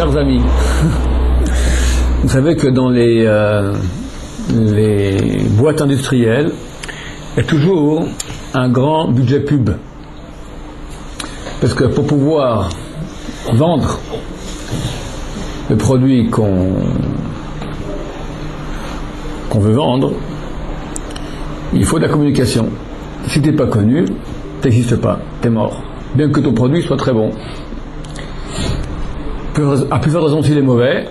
Chers amis, vous savez que dans les boîtes industrielles, il y a toujours un grand budget pub. Parce que pour pouvoir vendre le produit qu'on veut vendre, il faut de la communication. Si tu n'es pas connu, tu n'existes pas, tu es mort. Bien que ton produit soit très bon. À plus forte raison s'il est mauvais,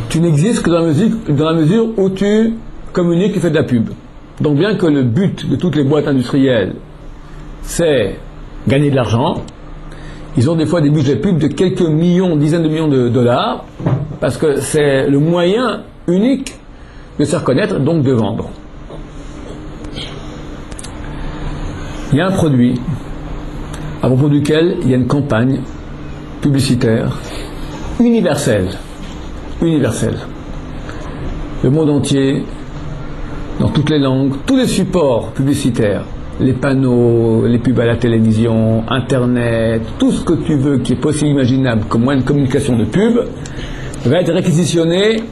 tu n'existes que dans la mesure où tu communiques, tu fais de la pub. Donc bien que le but de toutes les boîtes industrielles, c'est gagner de l'argent, ils ont des fois des budgets pubs de quelques millions, dizaines de millions de dollars, parce que c'est le moyen unique de se reconnaître, donc de vendre. Il y a un produit à propos duquel il y a une campagne publicitaire universelle. Le monde entier, dans toutes les langues, tous les supports publicitaires, les panneaux, les pubs à la télévision, Internet, tout ce que tu veux qui est possible, imaginable comme moyen de communication de pub, va être réquisitionné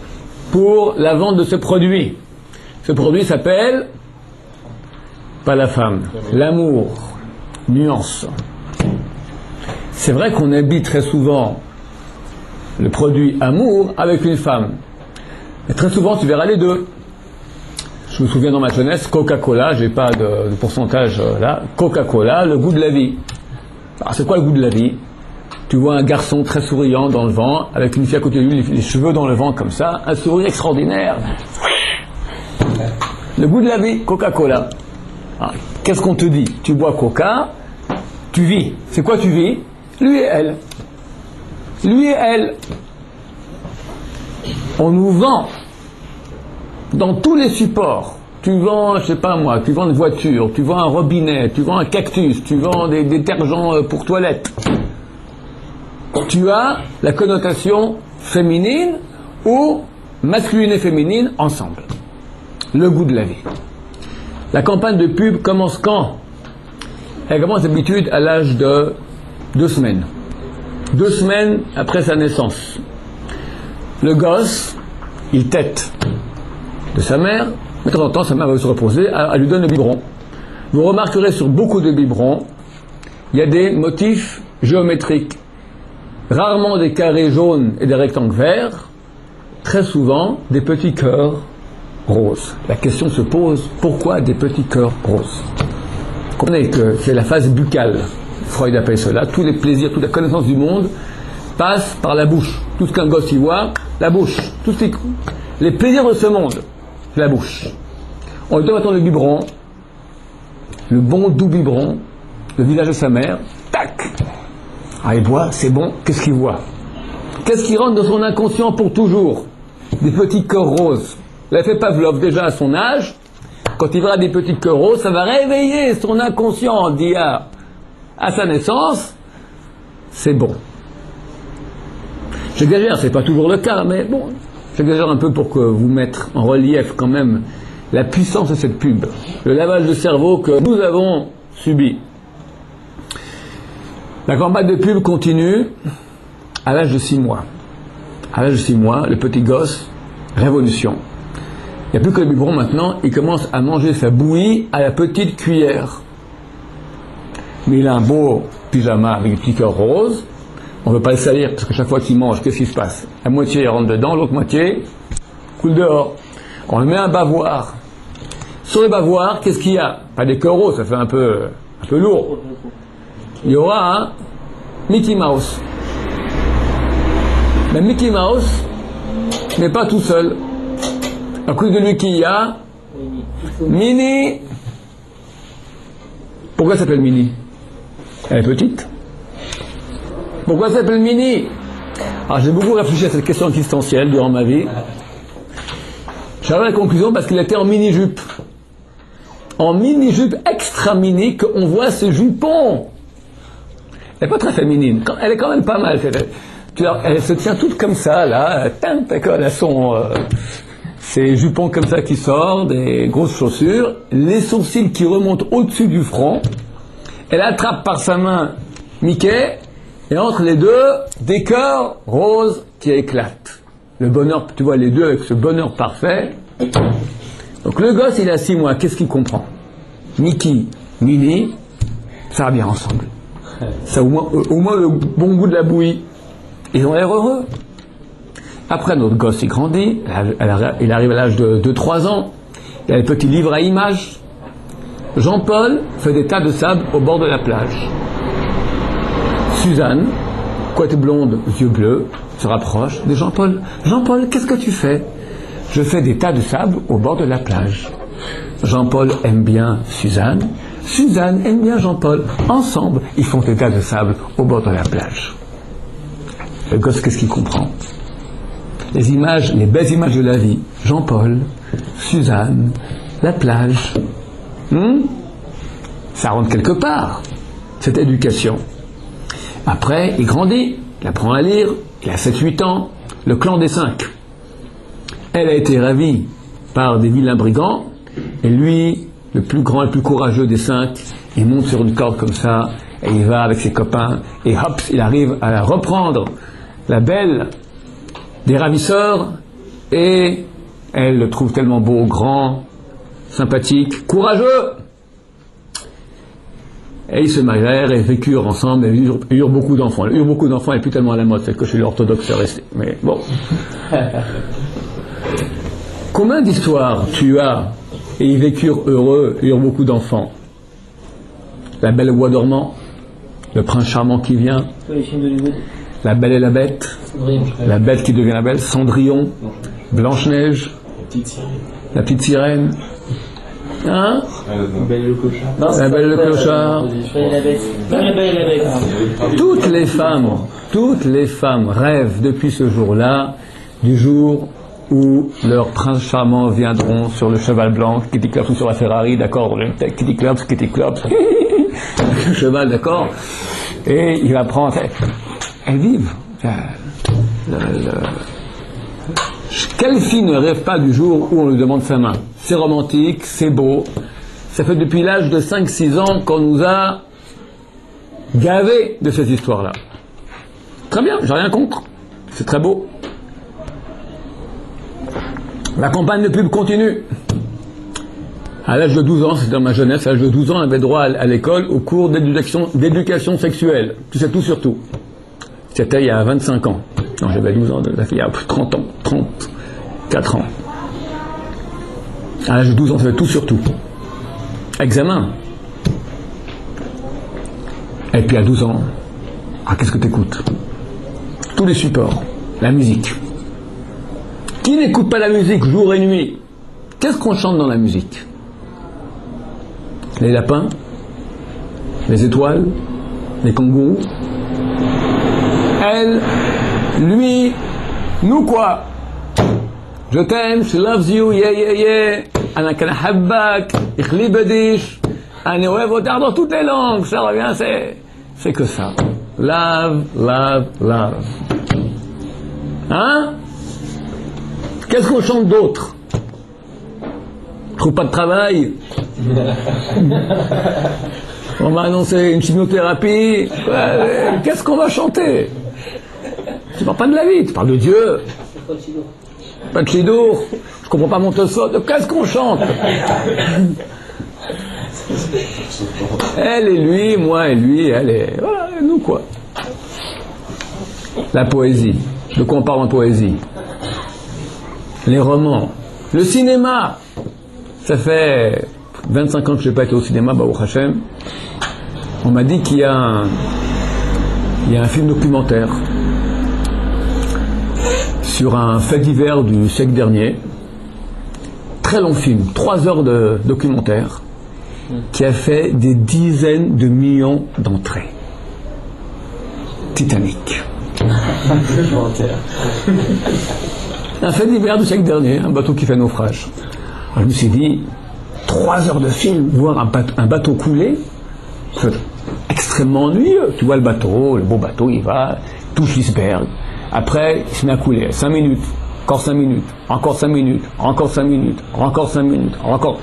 pour la vente de ce produit. Ce produit s'appelle, pas la femme, l'amour, nuance. C'est vrai qu'on habite très souvent le produit amour avec une femme. Et très souvent, tu verras les deux. Je me souviens dans ma jeunesse, Coca-Cola, j'ai pas de pourcentage là, Coca-Cola, le goût de la vie. Alors c'est quoi le goût de la vie? Tu vois un garçon très souriant dans le vent, avec une fille à côté de lui, les cheveux dans le vent comme ça, un sourire extraordinaire. Le goût de la vie, Coca-Cola. Alors, qu'est-ce qu'on te dit? Tu bois Coca, tu vis. C'est quoi tu vis? Lui et elle. Lui et elle. On nous vend dans tous les supports. Tu vends, je sais pas moi, tu vends une voiture, tu vends un robinet, tu vends un cactus, tu vends des détergents pour toilettes. Tu as la connotation féminine ou masculine et féminine ensemble. Le goût de la vie. La campagne de pub commence quand? Elle commence d'habitude à l'âge de 2 semaines. 2 semaines après sa naissance. Le gosse, il tète de sa mère, mais de temps en temps, sa mère va se reposer, elle lui donne le biberon. Vous remarquerez sur beaucoup de biberons, il y a des motifs géométriques. Rarement des carrés jaunes et des rectangles verts, très souvent des petits cœurs roses. La question se pose, pourquoi des petits cœurs roses? Vous comprenez que c'est la phase buccale. Freud appelle cela, tous les plaisirs, toute la connaissance du monde passe par la bouche. Tout ce qu'un gosse y voit, la bouche. Les plaisirs de ce monde, la bouche. On lui donne maintenant le biberon, le bon doux biberon, le visage de sa mère, tac. Ah, il boit, c'est bon, qu'est-ce qu'il voit? Qu'est-ce qui rentre dans son inconscient pour toujours? Des petits cœurs roses. L'effet Pavlov, déjà à son âge, quand il verra des petits cœurs roses, ça va réveiller son inconscient d'IA. À sa naissance, c'est bon. J'exagère, c'est pas toujours le cas, mais bon, j'exagère un peu pour que vous mettre en relief quand même la puissance de cette pub, le lavage de cerveau que nous avons subi. La campagne de pub continue à l'âge de 6 mois. À l'âge de 6 mois, le petit gosse, révolution. Il n'y a plus que le biberon maintenant, il commence à manger sa bouillie à la petite cuillère. Mais il a un beau pyjama avec des petits cœurs roses. On ne veut pas le salir parce que chaque fois qu'il mange, qu'est-ce qui se passe? La moitié il rentre dedans, l'autre moitié coule dehors. On le met un bavoir. Sur le bavoir, qu'est-ce qu'il y a? Pas des cœurs roses, ça fait un peu lourd. Il y aura un Mickey Mouse. Mais Mickey Mouse n'est pas tout seul. À côté de lui, qu'il y a Minnie. Pourquoi elle s'appelle Minnie? Elle est petite. Pourquoi elle s'appelle Minnie? Alors j'ai beaucoup réfléchi à cette question existentielle durant ma vie. J'avais la conclusion parce qu'il était en mini-jupe. En mini-jupe extra mini qu'on voit ses jupons. Elle n'est pas très féminine. Elle est quand même pas mal. Elle se tient toute comme ça, là. Elle a ses jupons comme ça qui sortent, des grosses chaussures, les sourcils qui remontent au-dessus du front. Elle attrape par sa main Mickey Et entre les deux, des cœurs roses qui éclatent. Le bonheur, tu vois les deux avec ce bonheur parfait. Donc le gosse, il a 6 mois, qu'est-ce qu'il comprend? Mickey, Minnie, ça va bien ensemble. Ça au moins le bon goût de la bouillie. Ils ont l'air heureux. Après, notre gosse, il grandit, il arrive à l'âge de 2-3 ans, il a les petits livres à images. Jean-Paul fait des tas de sable au bord de la plage. Suzanne, couette blonde, yeux bleus, se rapproche de Jean-Paul. Jean-Paul, qu'est-ce que tu fais? Je fais des tas de sable au bord de la plage. Jean-Paul aime bien Suzanne. Suzanne aime bien Jean-Paul. Ensemble, ils font des tas de sable au bord de la plage. Le gosse, qu'est-ce qu'il comprend? Les images, les belles images de la vie. Jean-Paul, Suzanne, la plage. Ça rentre quelque part, cette éducation. Après, il grandit, il apprend à lire, il a 7-8 ans, le clan des 5. Elle a été ravie par des vilains brigands, et lui, le plus grand, le plus courageux des 5, il monte sur une corde comme ça, et il va avec ses copains, et hop, il arrive à reprendre la belle des ravisseurs, et elle le trouve tellement beau, grand, sympathique, courageux. Et ils se marièrent et vécurent ensemble et eurent beaucoup d'enfants. Eurent beaucoup d'enfants et plus tellement à la mode, c'est que chez l'orthodoxe c'est resté. Mais bon. Combien d'histoires tu as et ils vécurent heureux et eurent beaucoup d'enfants? La Belle au bois dormant, Le Prince charmant qui vient, les films d'Hollywood. La Belle et la Bête, La Bête qui devient la Belle, Cendrillon, Blanche-Neige, La Petite Sirène. Hein? La Belle et le Clochard. La Belle et le Clochard. La Belle et la Bête. Toutes les femmes rêvent depuis ce jour-là, du jour où leurs princes charmants viendront sur le cheval blanc, Kitty Klops ou sur la Ferrari, d'accord, Kitty Klops, le cheval, d'accord, et il va prendre, elles vivent. Quelle fille ne rêve pas du jour où on lui demande sa main? C'est romantique, c'est beau. Ça fait depuis l'âge de 5-6 ans qu'on nous a gavés de ces histoires-là. Très bien, j'ai rien contre. C'est très beau. La campagne de pub continue. À l'âge de 12 ans, c'était dans ma jeunesse, à l'âge de 12 ans, on avait droit à l'école au cours d'éducation sexuelle. Tu sais tout sur tout. C'était il y a 25 ans. Non, j'avais 12 ans, il y a 30 ans, 34 ans. À l'âge de 12 ans, ça fait tout sur tout. Examen. Et puis à 12 ans, qu'est-ce que tu écoutes? Tous les supports. La musique. Qui n'écoute pas la musique jour et nuit? Qu'est-ce qu'on chante dans la musique? Les lapins? Les étoiles? Les kangourous? Elle, lui, nous quoi? Je t'aime, she loves you, yeah, yeah, yeah. Ana kana habbak, ich liebe dich. Ana oevo, dans toutes les langues, ça revient, c'est que ça. Love, love, love. Hein? Qu'est-ce qu'on chante d'autre? Trouve pas de travail? On m'a annoncé une chimiothérapie. Qu'est-ce qu'on va chanter? Tu parles pas de la vie, tu parles de Dieu. Pas de Chidour. Je comprends pas mon Tosfot. Qu'est-ce qu'on chante? Elle et lui, moi et lui, elle et... Voilà, et nous quoi. La poésie. De quoi on parle en poésie? Les romans. Le cinéma. Ça fait 25 ans que je n'ai pas été au cinéma, Baruch Hashem. On m'a dit qu'il y a un film documentaire sur un fait divers du siècle dernier. Très long film, 3 heures de documentaire, qui a fait des dizaines de millions d'entrées. Titanic. Un fait divers du siècle dernier, un bateau qui fait naufrage. Alors, je me suis dit, 3 heures de film, voir un bateau couler, c'est extrêmement ennuyeux. Tu vois le beau bateau, il va, touche l'iceberg. Après, il se met à couler. 5 minutes, encore 5 minutes, encore 5 minutes, encore 5 minutes, encore 5 minutes, encore.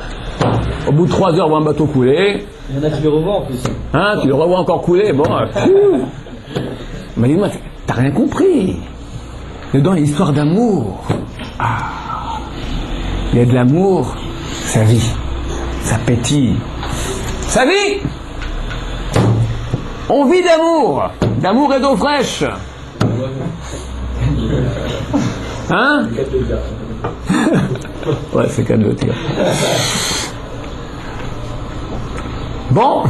Au bout de 3 heures, voir un bateau couler. Il y en a qui le revoient en plus. Hein, tu le revois encore couler, bon. Il m'a dit, moi, t'as rien compris. Dedans, il y a l'histoire d'amour. Ah. Il y a de l'amour, ça vit, ça pétille. Ça vit. On vit d'amour et d'eau fraîche. Hein? Ouais, c'est qu'à le dire. Bon,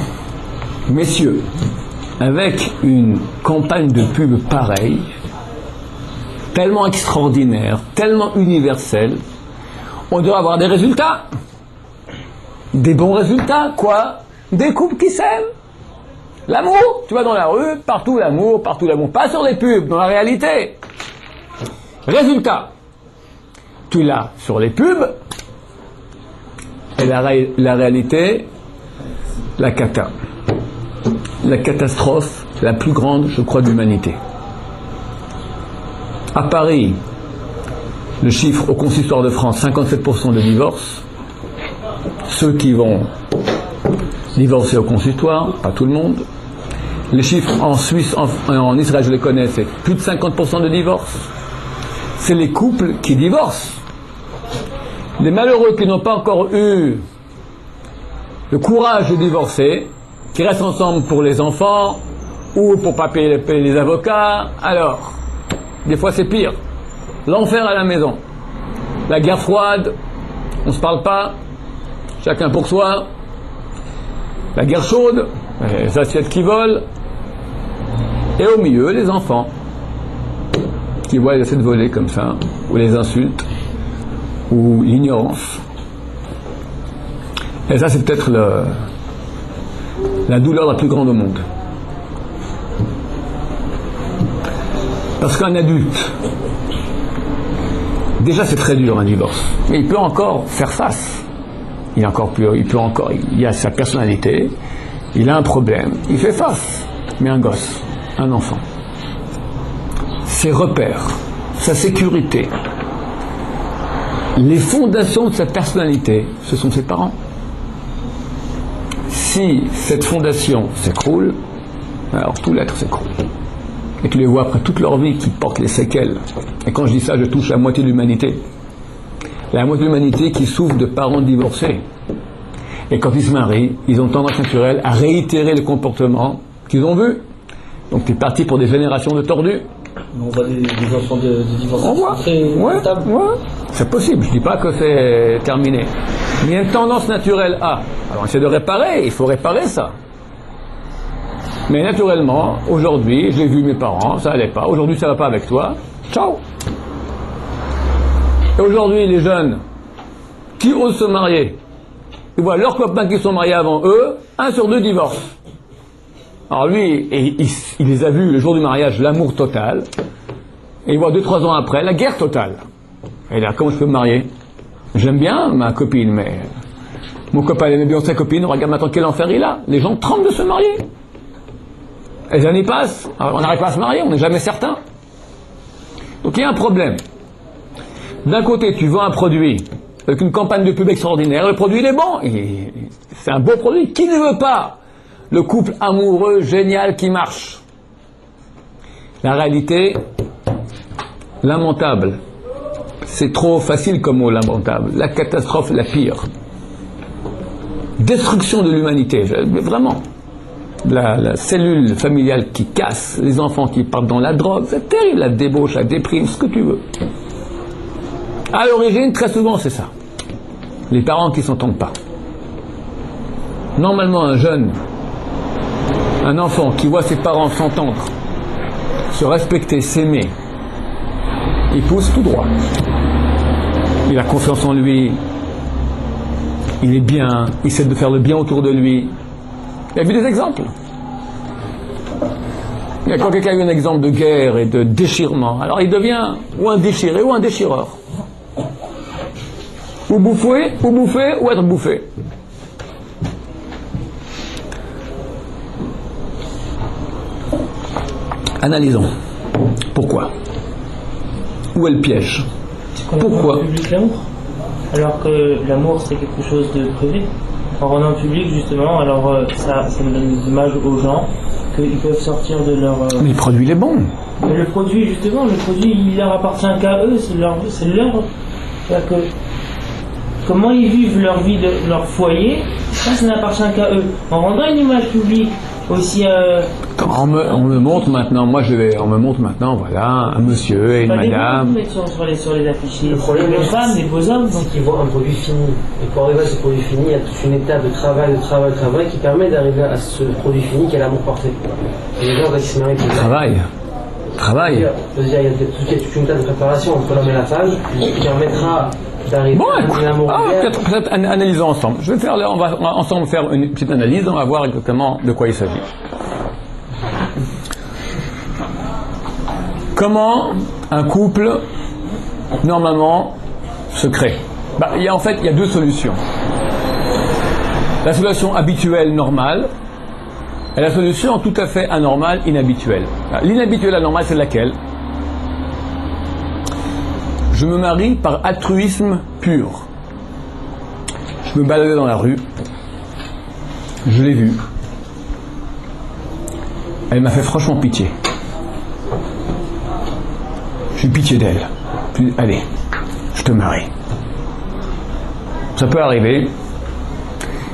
messieurs, avec une campagne de pub pareille, tellement extraordinaire, tellement universelle, on doit avoir des résultats. Des bons résultats, quoi? Des couples qui s'aiment. L'amour, tu vas dans la rue, partout l'amour, pas sur les pubs, dans la réalité. Résultat, tu l'as sur les pubs, et la réalité, la catastrophe la plus grande, je crois, de l'humanité. À Paris, le chiffre au consistoire de France, 57% de divorces. Ceux qui vont divorcer au consistoire, pas tout le monde. Les chiffres en Suisse, en Israël, je les connais, c'est plus de 50% de divorces. C'est les couples qui divorcent. Les malheureux qui n'ont pas encore eu le courage de divorcer, qui restent ensemble pour les enfants ou pour pas payer les avocats. Alors, des fois c'est pire. L'enfer à la maison. La guerre froide, on ne se parle pas, chacun pour soi. La guerre chaude, les assiettes qui volent. Et au milieu, les enfants qui voient les assiettes voler comme ça, ou les insultes, ou l'ignorance. Et ça, c'est peut-être la douleur la plus grande au monde. Parce qu'un adulte, déjà c'est très dur un divorce, mais il peut encore faire face. Il a sa personnalité, il a un problème, il fait face. Mais un gosse, un enfant, ses repères, sa sécurité, les fondations de sa personnalité, ce sont ses parents. Si cette fondation s'écroule, alors tout l'être s'écroule. Et tu les vois après toute leur vie qui portent les séquelles. Et quand je dis ça, je touche la moitié de l'humanité. La moitié de l'humanité qui souffre de parents divorcés. Et quand ils se marient, ils ont tendance naturelle à réitérer le comportement qu'ils ont vu. Donc tu es parti pour des générations de tordus. On voit des enfants de divorce. On voit. Ouais. C'est possible, je dis pas que c'est terminé. Mais il y a une tendance naturelle à. Alors on essaie de réparer, il faut réparer ça. Mais naturellement, aujourd'hui, j'ai vu mes parents, ça allait pas. Aujourd'hui, ça va pas avec toi. Ciao. Et aujourd'hui, les jeunes qui osent se marier, ils voient leurs copains qui sont mariés avant eux, 1 sur 2 divorcent. Alors lui, il les a vus le jour du mariage, l'amour total. Et il voit 2-3 ans après, la guerre totale. Et là, comment je peux me marier? J'aime bien ma copine, mais mon copain aimait bien sa copine, regarde maintenant quel enfer il a. Les gens tremblent de se marier. Et les années passent, alors on n'arrive pas à se marier, on n'est jamais certain. Donc il y a un problème. D'un côté, tu vends un produit avec une campagne de pub extraordinaire, le produit il est bon, c'est un beau produit. Qui ne veut pas le couple amoureux, génial, qui marche? La réalité, lamentable. C'est trop facile comme mot, lamentable. La catastrophe, la pire. Destruction de l'humanité, vraiment. La cellule familiale qui casse, les enfants qui partent dans la drogue, c'est terrible, la débauche, la déprime, ce que tu veux. À l'origine, très souvent, c'est ça. Les parents qui ne s'entendent pas. Normalement, un enfant qui voit ses parents s'entendre, se respecter, s'aimer, il pousse tout droit. Il a confiance en lui, il est bien, il essaie de faire le bien autour de lui. Il y a vu des exemples. Il y a quand quelqu'un a eu un exemple de guerre et de déchirement, alors il devient ou un déchiré ou un déchireur. Ou bouffer, ou être bouffé. Analysons. Pourquoi? Où est le piège? Pourquoi public l'amour? Alors que l'amour c'est quelque chose de privé. en rendant public justement, alors ça me donne des images aux gens qu'ils peuvent sortir de leur... Mais le produit, il est bon. Mais le produit, justement, le produit, il leur appartient qu'à eux, c'est leur... C'est-à-dire que comment ils vivent leur vie, de leur foyer, ça n'appartient qu'à eux. En rendant une image publique aussi... On me montre maintenant, on me montre maintenant, voilà, un monsieur et une madame. Sur les affiches, Le problème, des femmes, des beaux hommes. c'est qu'ils voient un produit fini. Et pour arriver à ce produit fini, il y a toute une étape de travail qui permet d'arriver à ce produit fini qui est l'amour parfait. Et les gens qui se marient pour Travail. Je veux dire, il y a toute une étape de préparation entre l'homme et la femme qui permettra d'arriver à l'amour peut-être analysons ensemble. On va ensemble faire une petite analyse, on va voir exactement de quoi il s'agit. Comment un couple, normalement, se crée? En fait, il y a deux solutions. La solution habituelle, normale, et la solution tout à fait anormale, inhabituelle. L'inhabituelle, anormale, c'est laquelle? Je me marie par altruisme pur. Je me baladais dans la rue, je l'ai vue. Elle m'a fait franchement pitié. J'ai eu pitié d'elle. Puis, allez, je te marie. Ça peut arriver.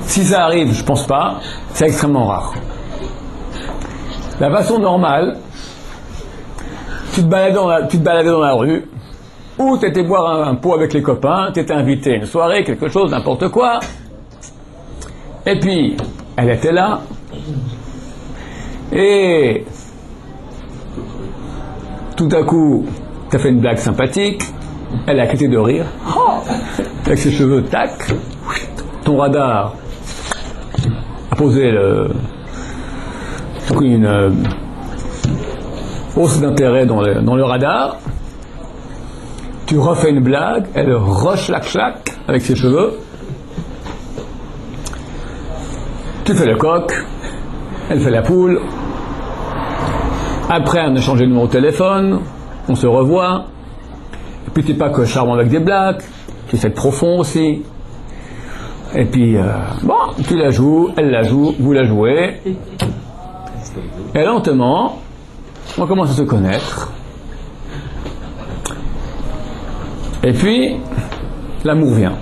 Si ça arrive, je pense pas, c'est extrêmement rare. La façon normale, tu te baladais dans la rue, ou tu étais boire un pot avec les copains, tu étais invité à une soirée, quelque chose, n'importe quoi, et puis elle était là, et tout à coup, tu as fait une blague sympathique, elle a arrêté de rire, avec ses cheveux, tac, ton radar a posé une hausse d'intérêt dans le radar. Tu refais une blague, elle rechlac-clac avec ses cheveux. Tu fais le coq, elle fait la poule. Après, on a changé de numéro de téléphone, on se revoit. Et puis, tu n'es pas que charmant avec des blagues, tu essaies de profond aussi. Et puis, tu la joues, elle la joue, vous la jouez. Et lentement, on commence à se connaître. Et puis, l'amour vient.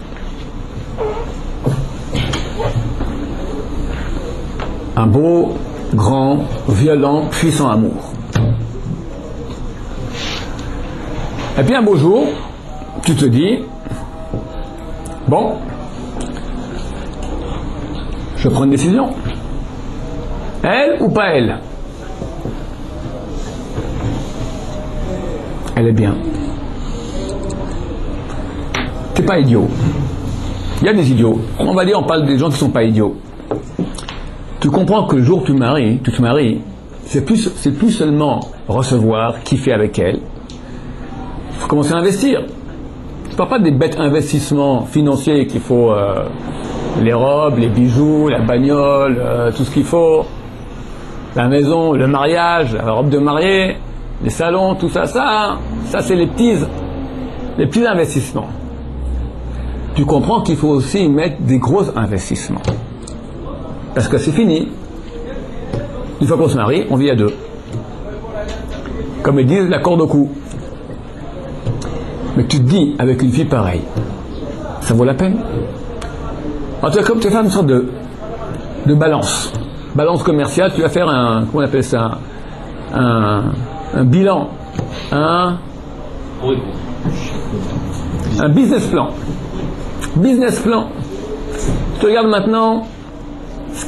Un beau, grand, violent, puissant amour. Et puis un beau jour, tu te dis, bon, je prends une décision. Elle ou pas elle? Elle est bien. T'es pas idiot. Il y a des idiots. On va dire, on parle des gens qui sont pas idiots. Tu comprends que le jour où tu te maries, c'est plus seulement recevoir, kiffer avec elle. Il faut commencer à investir. Je ne parle pas des bêtes investissements financiers qu'il faut, les robes, les bijoux, la bagnole, tout ce qu'il faut, la maison, le mariage, la robe de mariée, les salons, tout ça, ça c'est les petits investissements. Tu comprends qu'il faut aussi mettre des gros investissements. Parce que c'est fini. Une fois qu'on se marie, on vit à deux. Comme ils disent, la corde au cou. Mais tu te dis, avec une fille pareille, ça vaut la peine. En tout cas, comme tu vas faire une sorte de balance. Balance commerciale, tu vas faire comment on appelle ça, un bilan. Un business plan. Business plan. Tu regardes maintenant,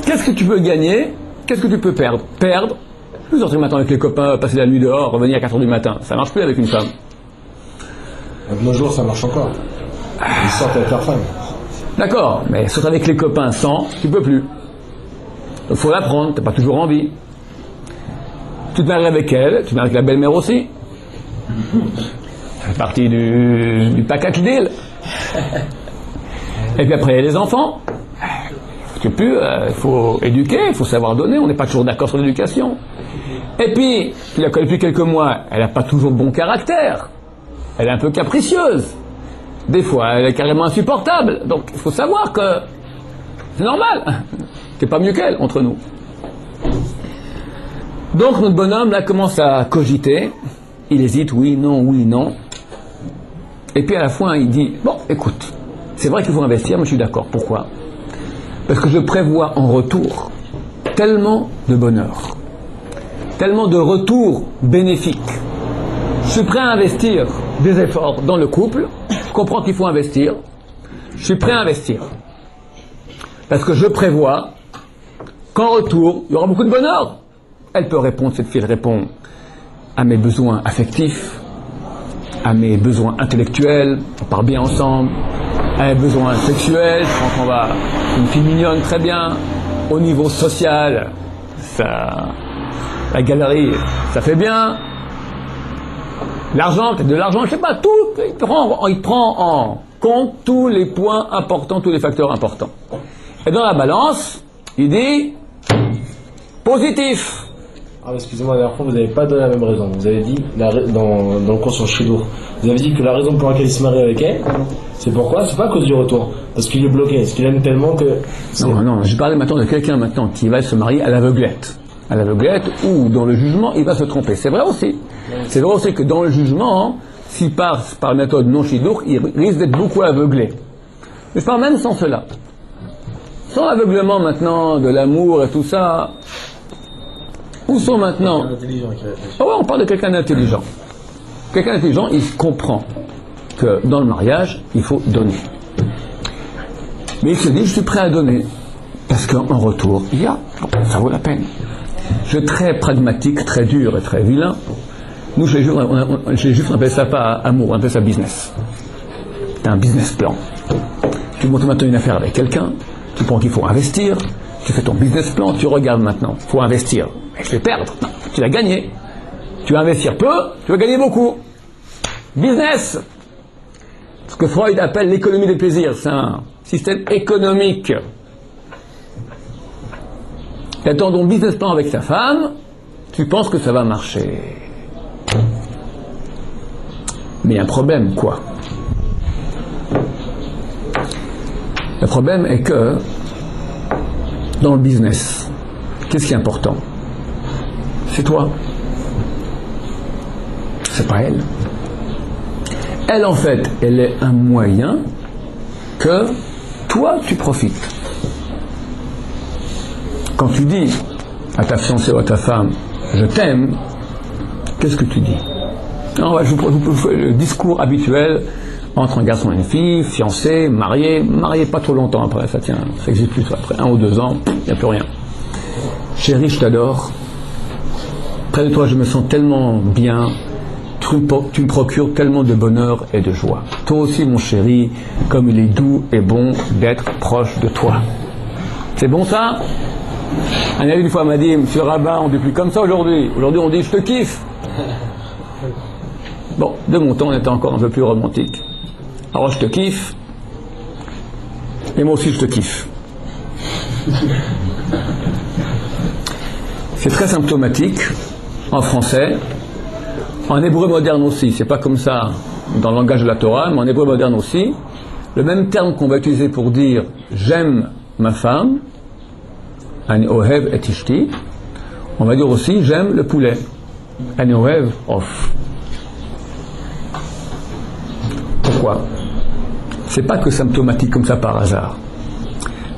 qu'est-ce que tu peux gagner, qu'est-ce que tu peux perdre. Perdre, je peux sortir maintenant avec les copains, passer la nuit dehors, revenir à 4h du matin. Ça marche plus avec une femme. De nos jours, ça marche encore. Ils sortent avec leur femme. D'accord, mais sortir avec les copains sans, tu peux plus. Il faut l'apprendre, t'as pas toujours envie. Tu te maries avec elle, tu te maries avec la belle-mère aussi. Ça fait partie du package deal. Et puis après, il y a les enfants. Il faut éduquer, il faut savoir donner, on n'est pas toujours d'accord sur l'éducation. Et puis, tu la connais depuis quelques mois, elle n'a pas toujours bon caractère. Elle est un peu capricieuse. Des fois, elle est carrément insupportable. Donc, il faut savoir que C'est normal. T'es pas mieux qu'elle, entre nous. Donc notre bonhomme là commence à cogiter. Il hésite, oui, non. Et puis à la fin il dit, bon écoute, c'est vrai qu'il faut investir, mais je suis d'accord. Pourquoi? Parce que je prévois en retour tellement de bonheur, tellement de retours bénéfiques. Je suis prêt à investir des efforts dans le couple. Je comprends qu'il faut investir. Je suis prêt à investir. Parce que je prévois qu'en retour, il y aura beaucoup de bonheur. Elle peut répondre, cette fille répond à mes besoins affectifs, à mes besoins intellectuels, on part bien ensemble, à mes besoins sexuels, je pense qu'on va, une fille mignonne, très bien, au niveau social, ça, la galerie, ça fait bien, l'argent, peut-être de l'argent, je sais pas, tout, il prend en compte tous les points importants, tous les facteurs importants. Et dans la balance, il dit, positif. Ah, excusez-moi, la dernière fois, vous n'avez pas donné la même raison. Vous avez dit, dans le cours sur Shiloh, vous avez dit que la raison pour laquelle il se marie avec elle, c'est pourquoi? C'est pas à cause du retour. Parce qu'il est bloqué, parce qu'il aime tellement que... Non, je parlais maintenant de quelqu'un maintenant qui va se marier à l'aveuglette. À l'aveuglette, ou dans le jugement, il va se tromper. C'est vrai aussi. C'est vrai aussi que dans le jugement, s'il passe par la méthode non Shiloh, il risque d'être beaucoup aveuglé. Mais je parle même sans cela. Sans l'aveuglement maintenant de l'amour et tout ça... Où sont maintenant? Ah ouais, on parle de quelqu'un d'intelligent. Quelqu'un d'intelligent, il comprend que dans le mariage, il faut donner. Mais il se dit, je suis prêt à donner. Parce qu'en retour, ça vaut la peine. Je suis très pragmatique, très dur et très vilain. Nous, chez les Juifs, on appelle ça pas amour, on appelle ça business. C'est un business plan. Tu montes maintenant une affaire avec quelqu'un, tu penses qu'il faut investir, tu fais ton business plan, tu regardes maintenant, il faut investir. Mais je vais perdre. Non, tu vas gagner. Tu vas investir peu, tu vas gagner beaucoup. Business. Ce que Freud appelle l'économie des plaisirs, c'est un système économique. Tu attends ton business plan avec ta femme, tu penses que ça va marcher. Mais il y a un problème, quoi? Le problème est que dans le business, qu'est-ce qui est important? C'est toi. C'est pas elle. Elle, en fait, elle est un moyen que toi, tu profites. Quand tu dis à ta fiancée ou à ta femme, je t'aime, qu'est-ce que tu dis? Non, je vous fais le discours habituel entre un garçon et une fille, fiancé, marié pas trop longtemps après, ça existe plus, après 1 ou 2 ans, il n'y a plus rien. Chérie, je t'adore. Près de toi, je me sens tellement bien. Tu me procures tellement de bonheur et de joie. Toi aussi, mon chéri, comme il est doux et bon d'être proche de toi. C'est bon ça? Un ami une fois m'a dit, monsieur Rabbin, on ne dit plus comme ça aujourd'hui. Aujourd'hui, on dit je te kiffe. Bon, de mon temps, on était encore un peu plus romantique. Alors, je te kiffe. Et moi aussi, je te kiffe. C'est très symptomatique en français. En hébreu moderne aussi, c'est pas comme ça dans le langage de la Torah, mais en hébreu moderne aussi, le même terme qu'on va utiliser pour dire j'aime ma femme, ani ohev et ishti, on va dire aussi j'aime le poulet, ani ohev of. Pourquoi? C'est pas que symptomatique comme ça par hasard.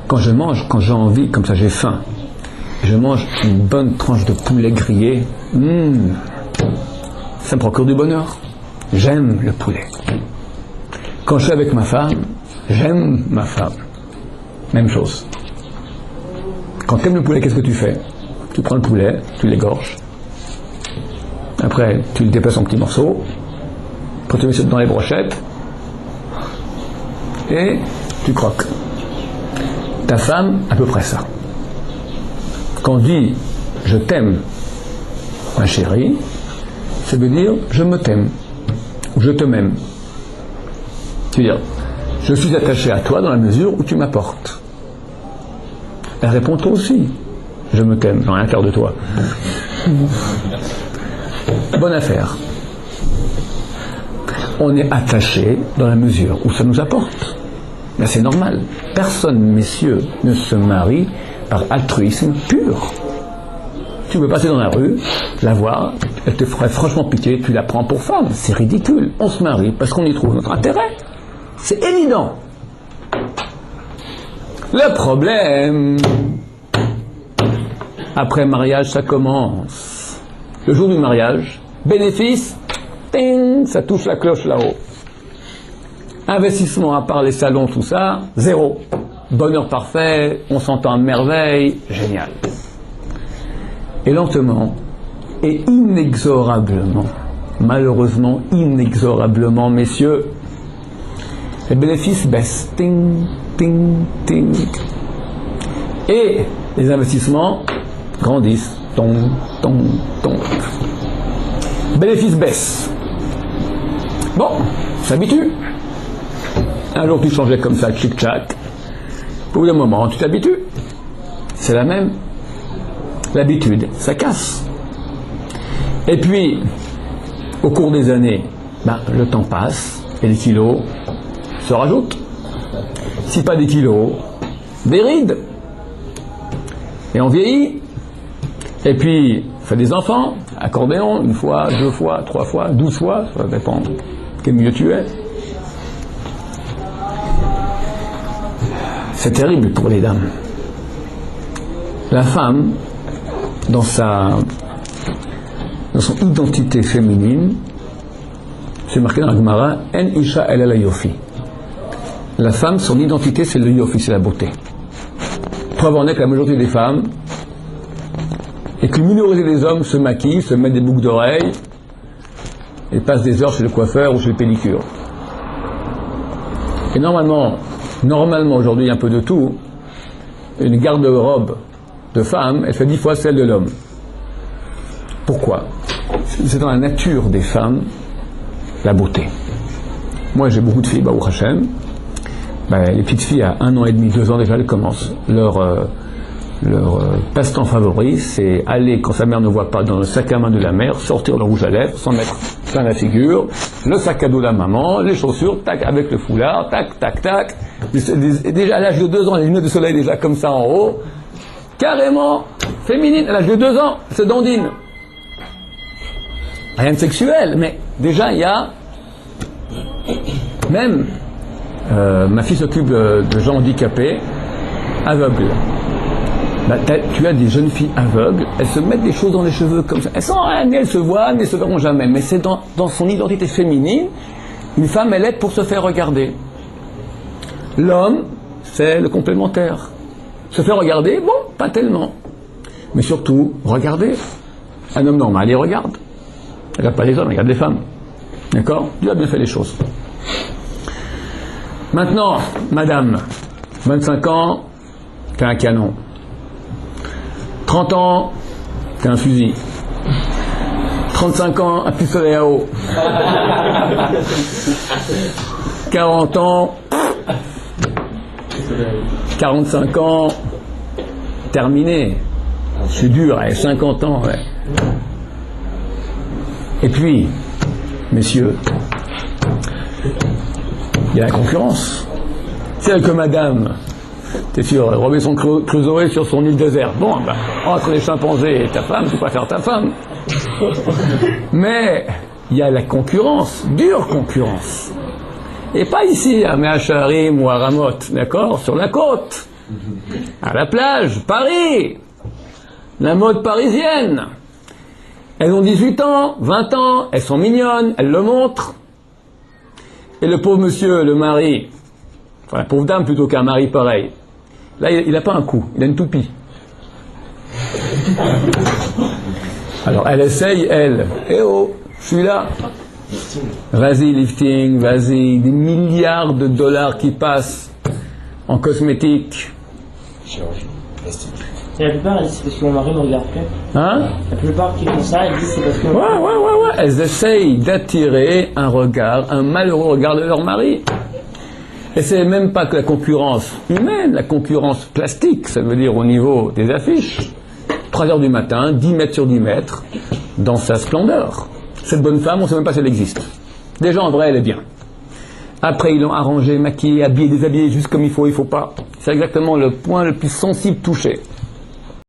Quand je mange, quand j'ai envie, comme ça j'ai faim, je mange une bonne tranche de poulet grillé, ça me procure du bonheur. J'aime le poulet. Quand je suis avec ma femme, j'aime ma femme. Même chose. Quand tu aimes le poulet, qu'est-ce que tu fais? Tu prends le poulet, tu l'égorges. Après, tu le déplaces en petits morceaux. Après, tu le mets dans les brochettes. Et tu croques. Ta femme, à peu près ça. Quand on dit « je t'aime, ma chérie », ça veut dire « je me t'aime » ou « je te m'aime ». Tu veux dire « je suis attaché à toi dans la mesure où tu m'apportes ». Elle répond toi aussi « je me t'aime, j'en ai rien à faire de toi ». Bonne affaire. On est attaché dans la mesure où ça nous apporte. Mais c'est normal. Personne, messieurs, ne se marie par altruisme pur. Tu veux passer dans la rue, la voir, elle te ferait franchement pitié, tu la prends pour femme. C'est ridicule. On se marie parce qu'on y trouve notre intérêt. C'est évident. Le problème, après mariage, ça commence. Le jour du mariage, bénéfice, ting, ça touche la cloche là-haut. Investissement à part les salons, tout ça, zéro. Bonheur parfait, on s'entend à merveille, génial. Et lentement, et inexorablement, malheureusement, inexorablement, messieurs, les bénéfices baissent. Ting, ting, ting. Et les investissements grandissent. Tong, tong, tong. Bénéfices baissent. Bon, s'habitue. Un jour tu changeais comme ça, tchic-tchac. Au bout d'un moment, tu t'habitues. C'est la même. L'habitude, ça casse. Et puis, au cours des années, le temps passe et les kilos se rajoutent. Si pas des kilos, des rides. Et on vieillit. Et puis, on fait des enfants, accordéon, 1 fois, 2 fois, 3 fois, 12 fois, ça dépend quel milieu tu es. C'est terrible pour les dames. La femme, dans son identité féminine, c'est marqué dans la Gemara, En Isha El El Yofi. La femme, son identité, c'est le Yofi, c'est la beauté. Preuve en est que la majorité des femmes, et qu'une minorité des hommes se maquillent, se mettent des boucles d'oreilles, et passent des heures chez le coiffeur ou chez le pédicure. Et normalement aujourd'hui, il y a un peu de tout. Une garde-robe de femme, elle fait 10 fois celle de l'homme. Pourquoi? C'est dans la nature des femmes, la beauté. Moi, j'ai beaucoup de filles, Baruch Hashem. Les petites filles, à 1 an et demi, 2 ans déjà, elles commencent. Leur passe-temps favori, c'est aller, quand sa mère ne voit pas, dans le sac à main de la mère, sortir le rouge à lèvres, s'en mettre plein la figure, le sac à dos de la maman, les chaussures, tac, avec le foulard, tac, tac, tac. Déjà à l'âge de 2 ans, les lunettes de soleil déjà comme ça en haut, carrément féminine, à l'âge de 2 ans, se dandine. Rien de sexuel, mais déjà il y a même ma fille s'occupe de gens handicapés, aveugles. Tu as des jeunes filles aveugles, elles se mettent des choses dans les cheveux comme ça. Elles sont rien, elles se voient, mais elles ne se verront jamais. Mais c'est dans son identité féminine, une femme, elle est pour se faire regarder. L'homme, c'est le complémentaire. Se faire regarder, bon, pas tellement. Mais surtout, regarder. Un homme normal, il regarde. Il regarde pas les hommes, il regarde les femmes. D'accord? Dieu a bien fait les choses. Maintenant, madame, 25 ans, t'as un canon. 30 ans, t'as un fusil. 35 ans, un pistolet à eau. 40 ans, 45 ans, terminé. C'est dur, 50 ans, ouais. Et puis, messieurs, il y a la concurrence. C'est que madame, t'es sûr, Robinson Crusoe sur son île déserte. Bon, entre les chimpanzés et ta femme, tu préfères ta femme. Mais il y a la concurrence, dure concurrence. Et pas ici, à Meacharim ou à Ramoth, d'accord, sur la côte, à la plage, Paris, la mode parisienne. Elles ont 18 ans, 20 ans, elles sont mignonnes, elles le montrent. Et le pauvre monsieur, le mari, enfin la pauvre dame plutôt qu'un mari pareil, là il n'a pas un coup, il a une toupie. Alors elle essaye, elle, eh oh, je suis là. Vas-y lifting, vas-y, des milliards de dollars qui passent en cosmétiques. Chirurgie plastique. Et la plupart, elles disent c'est parce que mon mari ne regarde plus. Hein? La plupart qui font ça, elles disent c'est parce que... Ouais. Elles essayent d'attirer un regard, un malheureux regard de leur mari. Et c'est même pas que la concurrence humaine, la concurrence plastique, ça veut dire au niveau des affiches. 3h du matin, 10 mètres sur 10 mètres, dans sa splendeur. Cette bonne femme, on ne sait même pas si elle existe. Déjà, en vrai, elle est bien. Après, ils l'ont arrangé, maquillé, habillé, déshabillé, juste comme il faut pas. C'est exactement le point le plus sensible touché.